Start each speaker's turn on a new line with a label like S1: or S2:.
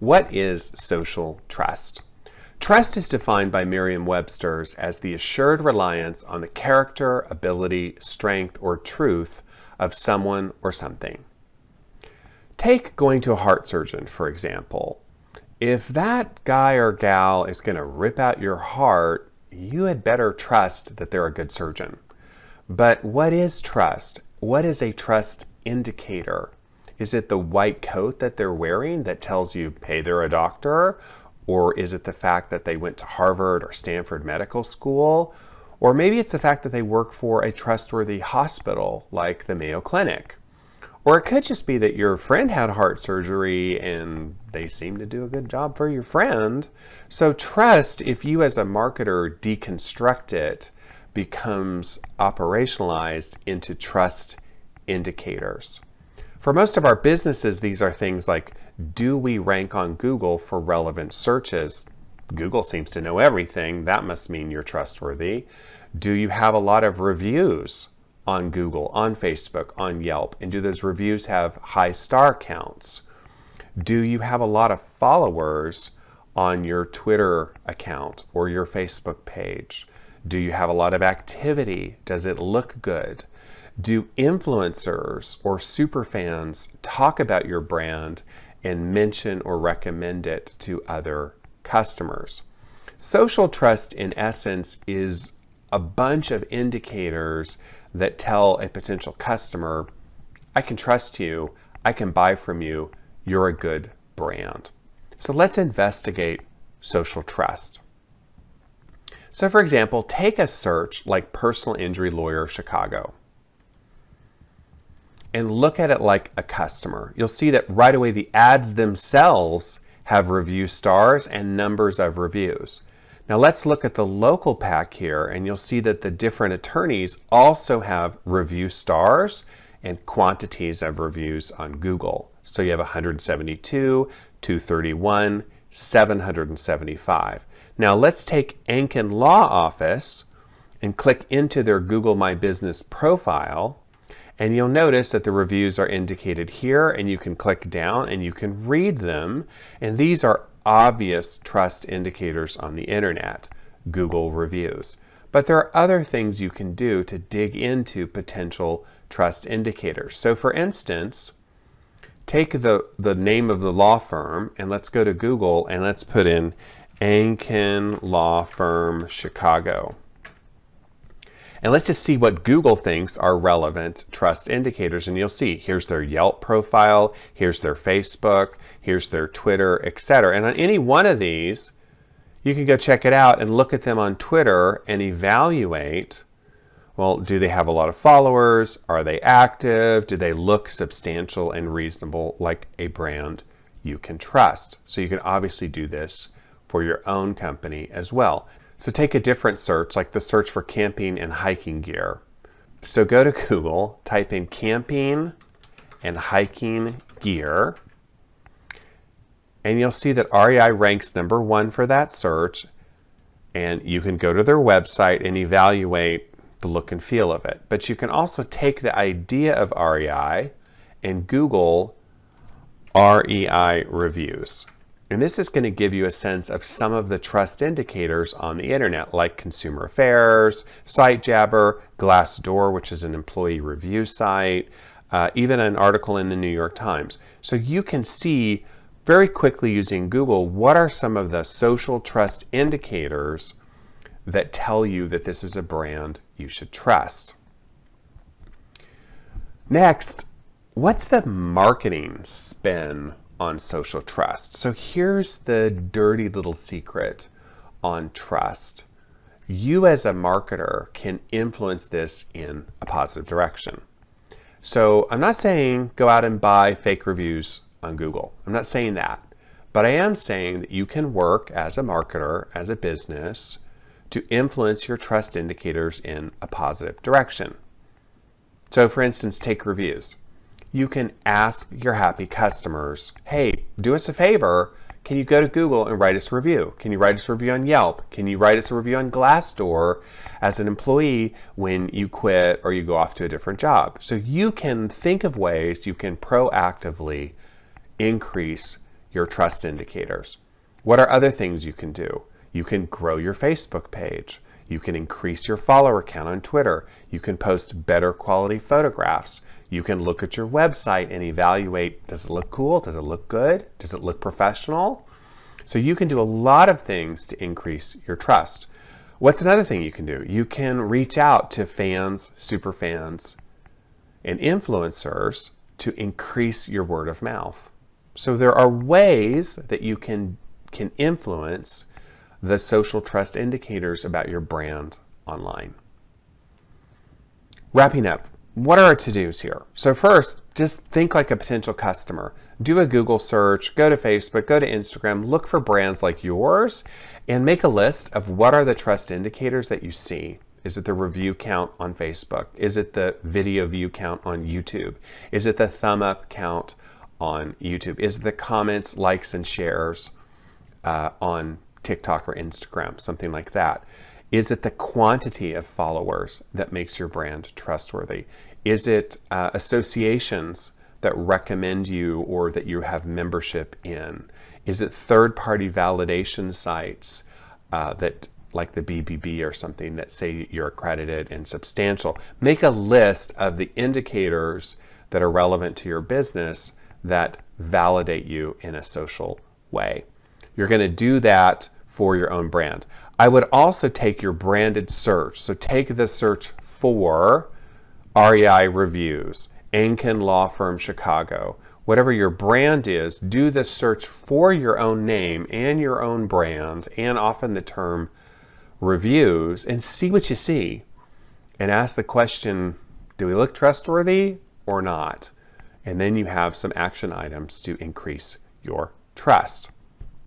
S1: What is social trust? Trust is defined by Merriam-Webster's as the assured reliance on the character, ability, strength, or truth of someone or something. Take going to a heart surgeon, for example. If that guy or gal is going to rip out your heart, you had better trust that they're a good surgeon. But what is trust? What is a trust indicator? Is it the white coat that they're wearing that tells you, hey, they're a doctor? Or is it the fact that they went to Harvard or Stanford Medical School? Or maybe it's the fact that they work for a trustworthy hospital like the Mayo Clinic. Or it could just be that your friend had heart surgery and they seem to do a good job for your friend. So trust, if you as a marketer deconstruct it, becomes operationalized into trust indicators. For most of our businesses, these are things like, do we rank on Google for relevant searches? Google seems to know everything. That must mean you're trustworthy. Do you have a lot of reviews on Google, on Facebook, on Yelp? And do those reviews have high star counts? Do you have a lot of followers on your Twitter account or your Facebook page? Do you have a lot of activity? Does it look good? Do influencers or superfans talk about your brand and mention or recommend it to other customers? Social trust, in essence, is a bunch of indicators that tell a potential customer, I can trust you, I can buy from you, you're a good brand. So let's investigate social trust. So for example, take a search like Personal Injury Lawyer Chicago and look at it like a customer. You'll see that right away the ads themselves have review stars and numbers of reviews. Now let's look at the local pack here, and you'll see that the different attorneys also have review stars and quantities of reviews on Google. So you have 172, 231, 775. Now let's take Anken Law Office and click into their Google My Business profile, and you'll notice that the reviews are indicated here, and you can click down and you can read them. And these are obvious trust indicators on the internet, Google reviews. But there are other things you can do to dig into potential trust indicators. So for instance, take the name of the law firm, and let's go to Google and let's put in Anken Law Firm Chicago. And let's just see what Google thinks are relevant trust indicators. And you'll see, here's their Yelp profile, here's their Facebook, here's their Twitter, etc. And on any one of these, you can go check it out and look at them on Twitter and evaluate, well, do they have a lot of followers? Are they active? Do they look substantial and reasonable, like a brand you can trust? So you can obviously do this for your own company as well. So take a different search, like the search for camping and hiking gear. So go to Google, type in camping and hiking gear, and you'll see that REI ranks #1 for that search, and you can go to their website and evaluate the look and feel of it. But you can also take the idea of REI and Google REI reviews. And this is going to give you a sense of some of the trust indicators on the internet, like Consumer Affairs, SiteJabber, Glassdoor, which is an employee review site, even an article in the New York Times. So you can see very quickly using Google what are some of the social trust indicators that tell you that this is a brand you should trust. Next, what's the marketing spin on social trust? So here's the dirty little secret on trust. You as a marketer can influence this in a positive direction. So I'm not saying go out and buy fake reviews on Google. I'm not saying that. But I am saying that you can work as a marketer, as a business, to influence your trust indicators in a positive direction. So for instance, take reviews. You can ask your happy customers, hey, do us a favor, can you go to Google and write us a review? Can you write us a review on Yelp? Can you write us a review on Glassdoor as an employee when you quit or you go off to a different job? So you can think of ways you can proactively increase your trust indicators. What are other things you can do? You can grow your Facebook page. You can increase your follower count on Twitter. You can post better quality photographs. You can look at your website and evaluate, does it look cool? Does it look good? Does it look professional? So you can do a lot of things to increase your trust. What's another thing you can do? You can reach out to fans, super fans, and influencers to increase your word of mouth. So there are ways that you can influence the social trust indicators about your brand online. Wrapping up, what are our to-dos here? So first, just think like a potential customer. Do a Google search, go to Facebook, go to Instagram, look for brands like yours, and make a list of what are the trust indicators that you see. Is it the review count on Facebook? Is it the video view count on YouTube? Is it the thumb up count on YouTube? Is it the comments, likes, and shares on TikTok or Instagram, something like that? Is it the quantity of followers that makes your brand trustworthy? Is it associations that recommend you or that you have membership in? Is it third-party validation sites that, like the BBB or something, that say you're accredited and substantial? Make a list of the indicators that are relevant to your business that validate you in a social way. You're going to do that for your own brand. I would also take your branded search. So take the search for REI Reviews, Ankin Law Firm Chicago, whatever your brand is, do the search for your own name and your own brand, and often the term reviews, and see what you see. And ask the question, do we look trustworthy or not? And then you have some action items to increase your trust.